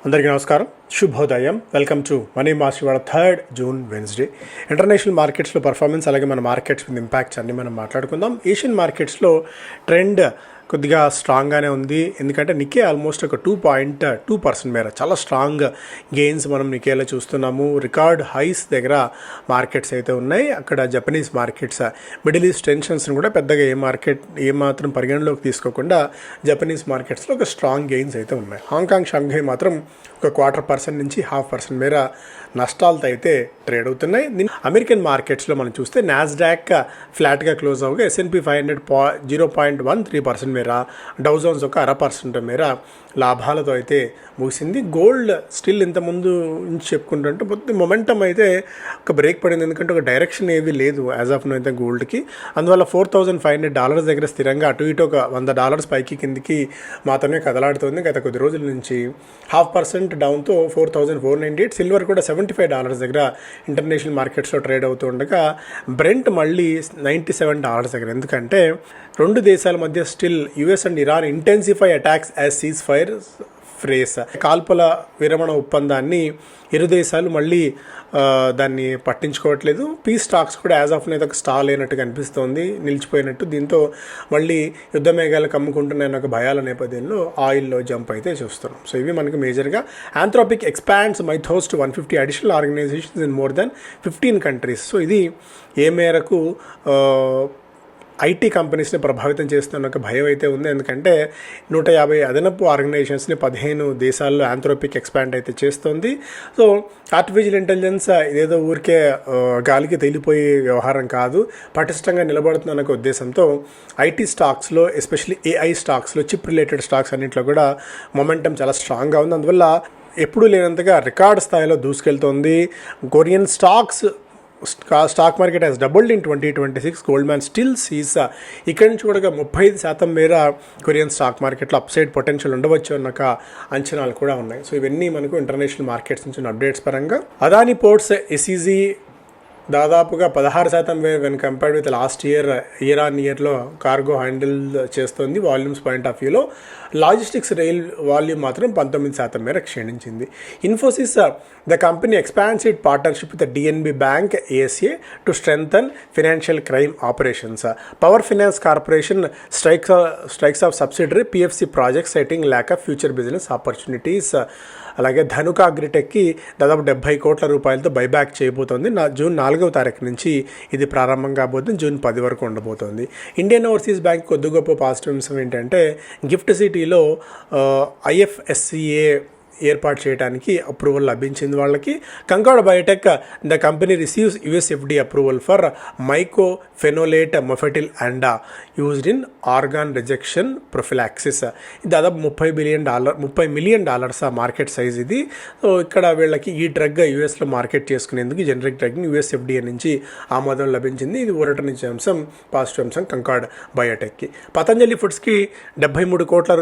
అందరికీ నమస్కారం, శుభోదయం. Welcome to money master. ఇవాళ 3 జూన్ వెన్స్డే. ఇంటర్నేషనల్ మార్కెట్స్లో పర్ఫార్మెన్స్, అలాగే మన మార్కెట్స్ మీద ఇంపాక్ట్స్ అన్నీ మనం మాట్లాడుకుందాం. ఏషియన్ మార్కెట్స్లో ట్రెండ్ కొద్దిగా స్ట్రాంగ్గానే ఉంది. ఎందుకంటే నికే ఆల్మోస్ట్ ఒక 2.2% మేర చాలా స్ట్రాంగ్ గెయిన్స్ మనం నికేలో చూస్తున్నాము. రికార్డ్ హైస్ దగ్గర మార్కెట్స్ అయితే ఉన్నాయి. అక్కడ జపనీస్ మార్కెట్స్, మిడిల్ ఈస్ట్ టెన్షన్స్ని కూడా పెద్దగా ఏమాత్రం పరిగణలోకి తీసుకోకుండా జపనీస్ మార్కెట్స్లో ఒక స్ట్రాంగ్ గెయిన్స్ అయితే ఉన్నాయి. హాంకాంగ్, షాంఘై మాత్రం ఒక 0.25% నుంచి 0.5% మేర నష్టాలతో అయితే ట్రేడ్ అవుతున్నాయి. అమెరికన్ మార్కెట్స్లో మనం చూస్తే నాస్డాక్ ఫ్లాట్గా క్లోజ్ అవగా S&P 500 0.13% మేర, డౌ జోన్స్ ఒక 0.5% మేర లాభాలతో అయితే ముగిసింది. గోల్డ్ స్టిల్ ఇంతకుముందు నుంచి చెప్పుకుంటుంటే మొమెంటం అయితే ఒక బ్రేక్ పడింది. ఎందుకంటే ఒక డైరెక్షన్ ఏవి లేదు యాజ్ ఆఫ్ నో అయితే గోల్డ్కి. అందువల్ల $4,500 దగ్గర స్థిరంగా అటు ఇటు ఒక $100 పైకి కిందికి మాత్రమే కదలాడుతుంది. గత కొద్ది రోజుల నుంచి 0.5% డౌన్తో 4,498. సిల్వర్ కూడా $75 దగ్గర ఇంటర్నేషనల్ మార్కెట్స్లో ట్రేడ్ అవుతూ ఉండగా బ్రెంట్ మళ్ళీ $97 దగ్గర. ఎందుకంటే రెండు దేశాల మధ్య still US and Iran intensify attacks as cease fire phrase. కాల్పుల విరమణ ఒప్పందాన్ని ఇరు దేశాలు మళ్ళీ దాన్ని పట్టించుకోవట్లేదు. పీస్ టాక్స్ కూడా యాజ్ ఆఫ్ అయితే ఒక స్టాల్ అయినట్టుగా అనిపిస్తోంది, నిలిచిపోయినట్టు. దీంతో మళ్ళీ యుద్ధ మేఘాలు కమ్ముకుంటున్న ఒక భయాల నేపథ్యంలో ఆయిల్లో జంప్ అయితే చూస్తున్నాం. సో ఇవి మనకి మేజర్గా. Anthropic expands might host 150 additional organizations in more than 15 countries. సో ఇది ఏ మేరకు ఐటీ కంపెనీస్ని ప్రభావితం చేస్తున్న ఒక భయం అయితే ఉంది. ఎందుకంటే 150 అదనపు ఆర్గనైజేషన్స్ని 15 దేశాల్లో ఆంథ్రోపిక్ ఎక్స్పాండ్ అయితే చేస్తుంది. సో ఆర్టిఫిషియల్ ఇంటెలిజెన్స్ ఇదేదో ఊరికే గాలికి తేలిపోయే వ్యవహారం కాదు, పటిష్టంగా నిలబడుతున్న ఒక ఉద్దేశంతో ఐటీ స్టాక్స్లో, ఎస్పెషల్లీ AI స్టాక్స్లో, చిప్ రిలేటెడ్ స్టాక్స్ అన్నింటిలో కూడా మొమెంటం చాలా స్ట్రాంగ్గా ఉంది. అందువల్ల ఎప్పుడూ లేనంతగా రికార్డ్ స్థాయిలో దూసుకెళ్తోంది. Korean stock market has doubled in 2026. Goldman still sees ఇక్కడి నుంచి కూడా 35% మేర కొరియన్ స్టాక్ మార్కెట్లో అప్సైడ్ పొటెన్షియల్ ఉండవచ్చు అన్న అంచనాలు కూడా ఉన్నాయి. సో ఇవన్నీ మనకు ఇంటర్నేషనల్ మార్కెట్స్ నుంచి అప్డేట్స్ పరంగా. అదాని పోర్ట్స్ SEZ దాదాపుగా 16% when compared with last year on ఇయర్లో కార్గో హ్యాండిల్ చేస్తుంది. వాల్యూమ్స్ పాయింట్ ఆఫ్ వ్యూలో లాజిస్టిక్స్ రైల్ వాల్యూమ్ మాత్రం 19% మేర క్షీణించింది. Infosys the company expands it partnership with DNB bank ASA to strengthen financial crime operations. Power finance corporation strikes off subsidiary PFC project citing lack of future business opportunities. అలాగే ధనుక అగ్రిటెక్కి దాదాపు 70 కోట్ల రూపాయలతో buyback చేయబోతోంది. June 4వ తారీఖు నుంచి ఇది ప్రారంభం కాబోతుంది. June 10 వరకు ఉండబోతోంది. ఇండియన్ ఓవర్సీస్ బ్యాంక్ కొద్ది గొప్ప పాజిటివ్ అంశం ఏంటంటే గిఫ్ట్ సిటీలో IFSCA ఏర్పాటు చేయడానికి అప్రూవల్ లభించింది వాళ్ళకి. Concord Biotech the company receives US FDA approval for mycophenolate mofetil ANDA used in organ rejection prophylaxis. ఇది దాదాపు $30 మిలియన్ మార్కెట్ సైజ్ ఇది. సో ఇక్కడ వీళ్ళకి ఈ డ్రగ్ యూఎస్లో మార్కెట్ చేసుకునేందుకు జనరిక్ డ్రగ్ని US FDA నుంచి ఆమోదం లభించింది. ఇది ఊరటనిచ్చే అంశం, పాజిటివ్ అంశం కంకార్డ్ బయోటెక్కి. పతంజలి ఫుడ్స్కి 73 కోట్ల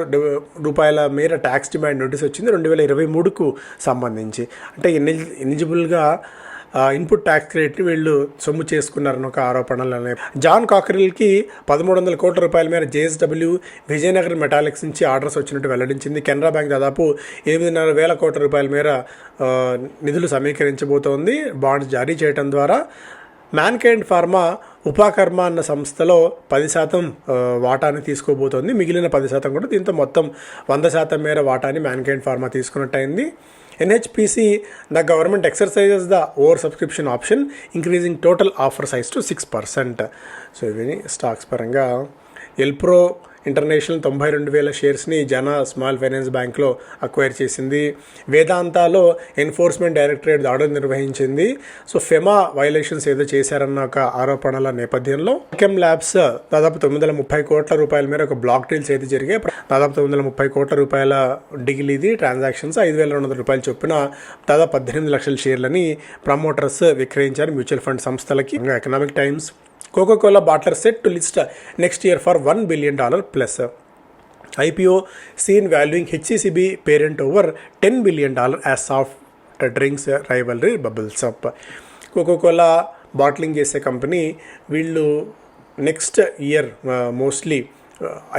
రూపాయల మేర ట్యాక్స్ డిమాండ్ నోటీస్ వచ్చింది 2023కు సంబంధించి. అంటే ఎలిజిబుల్గా ఇన్పుట్ ట్యాక్స్ క్రెడిట్ని వీళ్ళు సొమ్ము చేసుకున్నారని ఒక ఆరోపణలు అనేవి. జాన్ కాకరిల్కి 1,300 కోట్ల రూపాయల మేర JSW విజయనగరం మెటాలిక్స్ నుంచి ఆర్డర్స్ వచ్చినట్టు వెల్లడించింది. కెనరా బ్యాంక్ దాదాపు 8,500 కోట్ల రూపాయల మేర నిధులు సమీకరించబోతోంది బాండ్స్ జారీ చేయడం ద్వారా. మ్యాన్కైండ్ ఫార్మా ఉపాకర్మ అన్న సంస్థలో 10% వాటాని తీసుకోబోతోంది. మిగిలిన 10% కూడా, దీంతో మొత్తం 100% మేర వాటాని మ్యాన్కైండ్ ఫార్మా తీసుకున్నట్టయింది. NHPC the government exercises the over subscription option increasing total offer size to 6%. So ఇవి స్టాక్స్ పరంగా. ఎల్ప్రో ఇంటర్నేషనల్ 92,000 షేర్స్ని జన స్మాల్ ఫైనాన్స్ బ్యాంక్లో అక్వైర్ చేసింది. వేదాంతాలో ఎన్ఫోర్స్మెంట్ డైరెక్టరేట్ దాడులు నిర్వహించింది. సో ఫెమా వైలేషన్స్ ఏదో చేశారన్న ఒక ఆరోపణల నేపథ్యంలో ఆల్కెమ్ ల్యాబ్స్ దాదాపు 930 కోట్ల రూపాయల మేర ఒక బ్లాక్ డీల్స్ అయితే జరిగాయి. దాదాపు 930 కోట్ల రూపాయల డీల్ ఇది. ట్రాన్సాక్షన్స్ 5,200 రూపాయలు చొప్పున దాదాపు 18 లక్షల షేర్లని ప్రమోటర్స్ విక్రయించారు మ్యూచువల్ ఫండ్ సంస్థలకి. Economic times Coca Cola Buttler set to list next year for $1 billion plus. IPO seen valuing HCCB parent over $10 billion as soft drinks rivalry bubbles up. Coca Cola bottling చేసే company వీళ్ళు next year mostly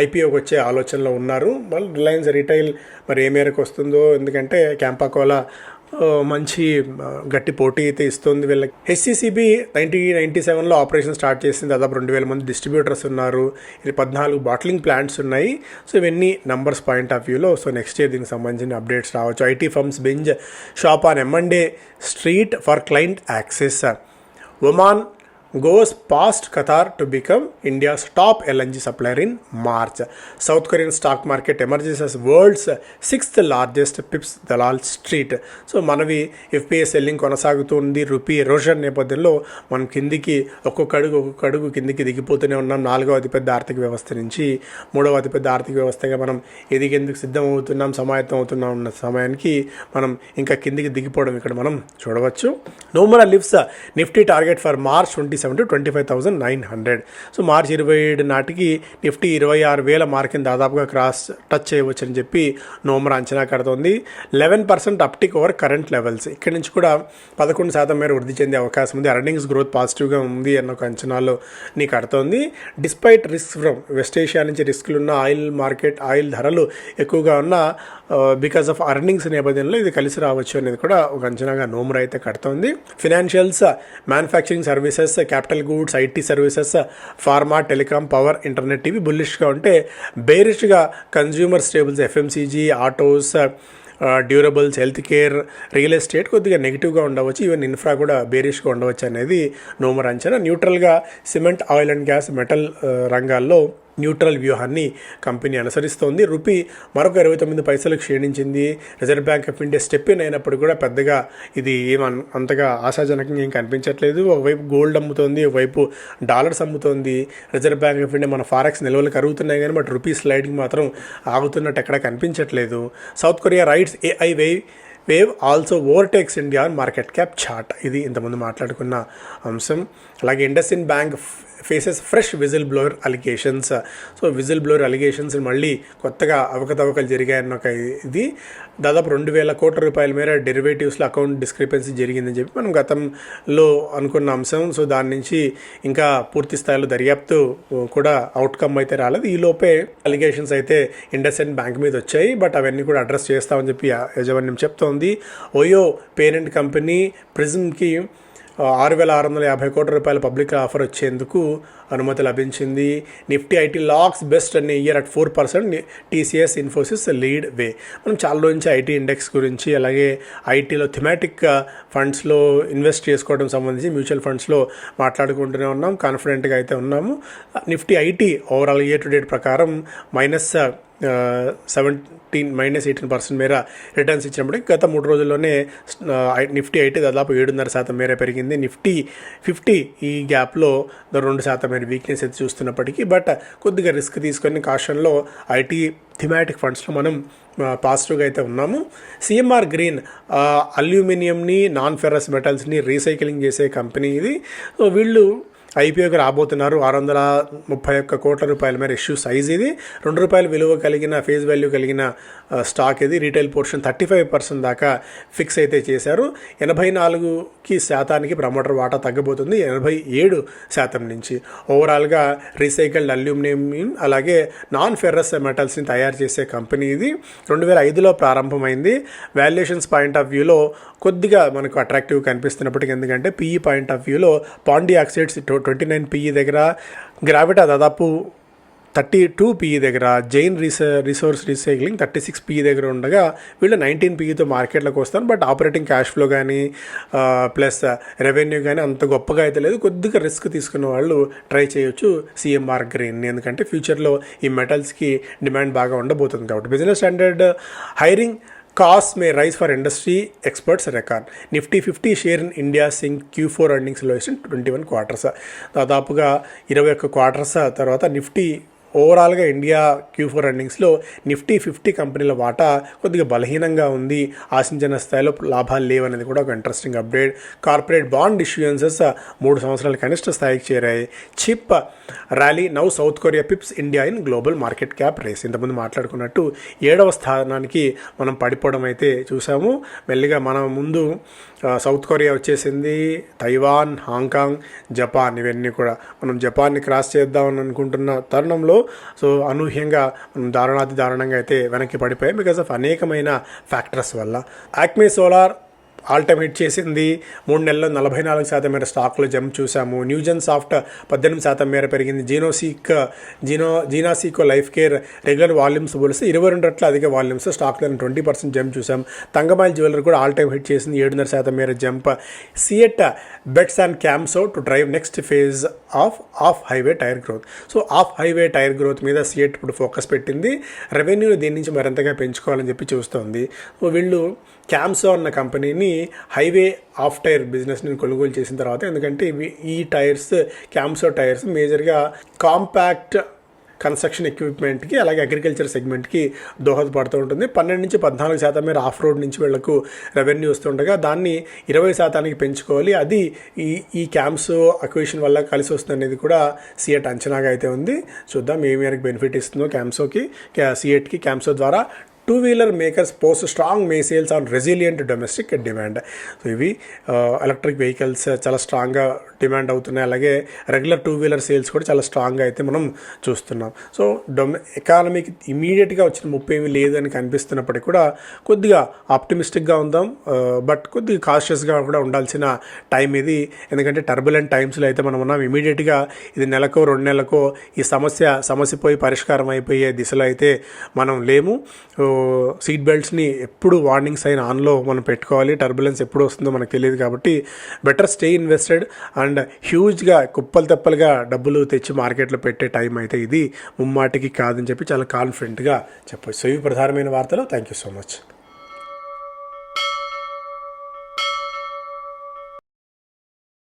ఐపీఓకి వచ్చే ఆలోచనలో ఉన్నారు. మళ్ళీ Reliance retail మరి ఏ మేరకు వస్తుందో, ఎందుకంటే క్యాంపా కోలా మంచి గట్టి పోటీ అయితే ఇస్తుంది వీళ్ళకి. హెచ్సిసిబి 1997లో ఆపరేషన్ స్టార్ట్ చేసింది. దాదాపు 2000 మంది డిస్ట్రిబ్యూటర్స్ ఉన్నారు. ఇది 14 బాటిలింగ్ ప్లాంట్స్ ఉన్నాయి. సో ఇవన్నీ నంబర్స్ పాయింట్ ఆఫ్ వ్యూలో సో నెక్స్ట్ ఇయర్ దీనికి సంబంధించిన అప్డేట్స్ రావచ్చు. IT firms binge shop on M&A street for client access. Oman goes past Qatar to become India's top LNG supplier in March. South Korean stock market emerges as world's 6th largest pips Dalal Street. So మనవి FPI selling కొనసాగుతుంది. Rupee erosion నేపథ్యంలో మనం కిందికి ఒక్కొక్క అడుగు కిందికి దిగిపోతూనే ఉన్నాం. 4వ అతిపెద్ద ఆర్థిక వ్యవస్థ నుంచి 3వ అతిపెద్ద ఆర్థిక వ్యవస్థగా మనం ఎదిగేందుకు సిద్ధం అవుతున్నాం, సమాయత్తం అవుతున్నాం ఉన్న సమయానికి మనం ఇంకా కిందికి దిగిపోవడం ఇక్కడ మనం చూడవచ్చు. Nomura lifts Nifty target for March 27 to 25,900. So మార్చి 27 నాటికి నిఫ్టీ 26,000 మార్కిని దాదాపుగా క్రాస్ టచ్ చేయవచ్చు అని చెప్పి నోమరా అంచనా కడుతోంది. 11% అప్టిక్ ఓవర్ కరెంట్ లెవెల్స్. ఇక్కడి నుంచి కూడా 11% మేర వృద్ధి చెందే అవకాశం ఉంది. ఎర్నింగ్స్ గ్రోత్ పాజిటివ్గా ఉంది అన్న ఒక అంచనాలో నీ కడుతోంది. Despite risk from West Asia నుంచి రిస్కులు ఉన్న ఆయిల్ మార్కెట్, ఆయిల్ ధరలు ఎక్కువగా ఉన్న బికాస్ ఆఫ్ అర్నింగ్స్ నేపథ్యంలో ఇది కలిసి రావచ్చు అనేది కూడా ఒక అంచనాగా నోమరా అయితే కడుతోంది. Financials, manufacturing services, capital goods, IT services, pharma, telecom, power, internet ఇవి బుల్లిష్గా ఉంటే బేరిష్గా consumer staples, FMCG, autos, durables, health care, real estate కొద్దిగా నెగిటివ్గా ఉండవచ్చు. ఈవెన్ ఇన్ఫ్రా కూడా బేరిష్గా ఉండవచ్చు అనేది నోమరా అంచనా. న్యూట్రల్గా cement, oil and gas, metal రంగాల్లో న్యూట్రల్ వ్యూహాన్ని కంపెనీ అనుసరిస్తోంది. రూపీ మరొక 29 పైసలకు క్షీణించింది. Reserve Bank of India step in అయినప్పుడు కూడా పెద్దగా ఇది అంతగా ఆశాజనకంగా ఏం కనిపించట్లేదు. ఒకవైపు గోల్డ్ అమ్ముతోంది, ఒకవైపు డాలర్స్ అమ్ముతోంది. రిజర్వ్ బ్యాంక్ ఆఫ్ ఇండియా మన ఫారెక్స్ నిల్వలు కరుగుతున్నాయి కానీ బట్ రూపీ స్లైడింగ్ మాత్రం ఆగుతున్నట్టు ఎక్కడా కనిపించట్లేదు. South Korea rights AI wave also overtakes India market cap chart. ఇది ఇంతకుముందు మాట్లాడుకున్న అంశం. అలాగే IndusInd bank faces fresh whistle blower allegations. So whistle blower allegations మళ్ళీ కొత్తగా అవకతవకలు జరిగాయన్న ఒక ఇది దాదాపు 2,000 కోట్ల రూపాయల మేర డెరివేటివ్స్లో అకౌంట్ డిస్క్రిపెన్సీ జరిగిందని చెప్పి మనం గతంలో అనుకున్న అంశం. సో దాని నుంచి ఇంకా పూర్తి స్థాయిలో దర్యాప్తు కూడా అవుట్కమ్ అయితే రాలేదు. ఈలోపే అలిగేషన్స్ అయితే ఇండస్ఇండ్ బ్యాంక్ మీద వచ్చాయి. బట్ అవన్నీ కూడా అడ్రస్ చేస్తామని చెప్పి యాజమాన్యం చెప్తోంది. ఓయో పేరెంట్ కంపెనీ ప్రిజమ్కి 6,650 కోట్ల రూపాయల పబ్లిక్ ఆఫర్ వచ్చేందుకు అనుమతి లభించింది. నిఫ్టీ ఐటీ లాక్స్ బెస్ట్ అనే year at 4%. TCS, Infosys lead way. మనం చాలా నుంచి ఐటీ ఇండెక్స్ గురించి అలాగే ఐటీలో థిమాటిక్ ఫండ్స్లో ఇన్వెస్ట్ చేసుకోవడం సంబంధించి మ్యూచువల్ ఫండ్స్లో మాట్లాడుకుంటూనే ఉన్నాం. కాన్ఫిడెంట్గా అయితే ఉన్నాము. Nifty IT overall year to date ప్రకారం -18% మేర రిటర్న్స్ ఇచ్చినప్పటికీ గత 3 రోజుల్లోనే నిఫ్టీ ఐటీ దాదాపు 7.5% మేర పెరిగింది. నిఫ్టీ 50 ఈ గ్యాప్లో 2% మేర వీక్నెస్ అయితే చూస్తున్నప్పటికీ బట్ కొద్దిగా రిస్క్ తీసుకొని కాషన్లో ఐటీ థిమాటిక్ ఫండ్స్లో మనం పాజిటివ్గా అయితే ఉన్నాము. సిఎంఆర్ గ్రీన్ అల్యూమినియంని, నాన్ ఫెర్రస్ మెటల్స్ని రీసైక్లింగ్ చేసే కంపెనీ ఇది. సో వీళ్ళు ఐపీఓకి రాబోతున్నారు. 631 కోట్ల రూపాయల మేర ఇష్యూ సైజ్ ఇది. ₹2 విలువ కలిగిన ఫేస్ వాల్యూ కలిగిన స్టాక్ ఇది. రీటైల్ పోర్షన్ 35% దాకా ఫిక్స్ అయితే చేశారు. 84% ప్రమోటర్ వాటా తగ్గబోతుంది 87% నుంచి. ఓవరాల్గా రీసైకిల్డ్ అల్యూమినియం అలాగే నాన్ ఫెర్రస్ మెటల్స్ని తయారు చేసే కంపెనీ ఇది. 2005లో ప్రారంభమైంది. వాల్యుయేషన్స్ పాయింట్ ఆఫ్ వ్యూలో కొద్దిగా మనకు అట్రాక్టివ్ కనిపిస్తున్నప్పటికీ ఎందుకంటే పీఈ పాయింట్ ఆఫ్ వ్యూలో పాండి ఆక్సైడ్స్ 29 పీఈ దగ్గర, గ్రావిటా దాదాపు 32 పీఈ దగ్గర, జైన్ రిసోర్స్ రీసైక్లింగ్ 36 పీఈ దగ్గర ఉండగా వీళ్ళు 19 పీఈతో మార్కెట్లోకి వస్తారు. బట్ ఆపరేటింగ్ క్యాష్ ఫ్లో కానీ ప్లస్ రెవెన్యూ కానీ అంత గొప్పగా అయితే లేదు. కొద్దిగా రిస్క్ తీసుకున్న వాళ్ళు ట్రై చేయొచ్చు సిఎంఆర్ గ్రీన్, ఎందుకంటే ఫ్యూచర్లో ఈ మెటల్స్కి డిమాండ్ బాగా ఉండబోతుంది కాబట్టి. Business standard hiring cost may rise for industry experts record. Nifty 50 share in India sink Q4 earnings lowest in 21 quarters. దాదాపుగా 21 క్వార్టర్స్ తర్వాత నిఫ్టీ ఓవరాల్గా ఇండియా Q4 ఎర్నింగ్స్లో నిఫ్టీ 50 కంపెనీల వాటా కొద్దిగా బలహీనంగా ఉంది. ఆశించిన స్థాయిలో లాభాలు లేవనేది కూడా ఒక interesting update. Corporate bond issuances 3 సంవత్సరాల కనిష్ట స్థాయికి చేరాయి. Chip rally now South Korea pips India in global market cap race. ఇంతకుముందు మాట్లాడుకున్నట్టు 7వ స్థానానికి మనం పడిపోవడం అయితే చూసాము. మెల్లిగా మన ముందు సౌత్ కొరియా వచ్చేసింది, తైవాన్, హాంకాంగ్, జపాన్, ఇవన్నీ కూడా. మనం జపాన్ని క్రాస్ చేద్దామని అనుకుంటున్న తరుణంలో సో అనూహ్యంగా దారుణాతి దారుణంగా అయితే వెనక్కి పడిపోయాయి బికాస్ ఆఫ్ అనేకమైన ఫ్యాక్టర్స్ వల్ల. యాక్మే సోలార్ ఆల్ టైమ్ హిట్ చేసింది. 3 నెలల్లో 44% మేర స్టాక్లో జంప్ చూసాము. న్యూజెన్ సాఫ్ట్ 18% మేర పెరిగింది. జీనాసీకో లైఫ్ కేర్ రెగ్యులర్ వాల్యూమ్స్ పోలిస్తే 22 రెట్ల అధిక వాల్యూమ్స్ స్టాక్లో 20% జంప్ చూసాం. తంగమాయిల్ జ్యువెలరీ కూడా ఆల్ టైమ్ హిట్ చేసింది, 7.5% మేర jump. CEAT bets and Camso to drive next phase off highway tyre growth. So off highway tyre growth మీద సియట్ ఇప్పుడు ఫోకస్ పెట్టింది. రెవెన్యూని దీని నుంచి మరింతగా పెంచుకోవాలని చెప్పి చూస్తోంది. సో వీళ్ళు క్యామ్సో అన్న కంపెనీని హైవే ఆఫ్ టైర్ బిజినెస్ని కొనుగోలు చేసిన తర్వాత, ఎందుకంటే ఈ టైర్స్ క్యామ్సో టైర్స్ మేజర్గా కాంపాక్ట్ కన్స్ట్రక్షన్ ఎక్విప్మెంట్కి అలాగే అగ్రికల్చర్ సెగ్మెంట్కి దోహదపడుతూ ఉంటుంది. 12 నుంచి 14% మేర ఆఫ్ రోడ్ నుంచి వీళ్లకు రెవెన్యూ వస్తుండగా దాన్ని 20% పెంచుకోవాలి. అది ఈ క్యామ్సో అక్విజిషన్ వల్ల కలిసి వస్తుంది అనేది కూడా సియట్ అంచనాగా అయితే ఉంది. చూద్దాం ఏ మేరకు బెనిఫిట్ ఇస్తుందో సియట్కి క్యామ్సో ద్వారా. Two wheeler makers post strong May sales on resilient domestic demand. So ఇవి ఎలక్ట్రిక్ వెహికల్స్ చాలా స్ట్రాంగ్గా డిమాండ్ అవుతున్నాయి. అలాగే రెగ్యులర్ 2-వీలర్ సేల్స్ కూడా చాలా స్ట్రాంగ్గా అయితే మనం చూస్తున్నాం. సో ఎకానమీకి ఇమీడియట్గా వచ్చిన ముప్పు ఏమీ లేదని కనిపిస్తున్నప్పటికీ కూడా కొద్దిగా ఆప్టిమిస్టిక్గా ఉందాం, బట్ కొద్దిగా కాషియస్గా కూడా ఉండాల్సిన టైం ఇది. ఎందుకంటే టర్బులెంట్ టైమ్స్లో అయితే మనం ఉన్నాం. ఇమీడియట్గా ఇది నెలకో 2 నెలలకో ఈ సమస్య పోయి పరిష్కారం అయిపోయే దిశలో అయితే మనం లేము. సీట్ బెల్ట్స్ని ఎప్పుడు వార్నింగ్ సైన్ ఆన్లో మనం పెట్టుకోవాలి. టర్బులెన్స్ ఎప్పుడు వస్తుందో మనకు తెలియదు కాబట్టి బెటర్ స్టే ఇన్వెస్టెడ్. అండ్ హ్యూజ్గా కుప్పలు తెప్పలుగా డబ్బులు తెచ్చి మార్కెట్లో పెట్టే టైం అయితే ఇది ముమ్మాటికి కాదని చెప్పి చాలా కాన్ఫిడెంట్గా చెప్పొచ్చు. సో ఇవి ప్రధానమైన వార్తలు. Thank you so much.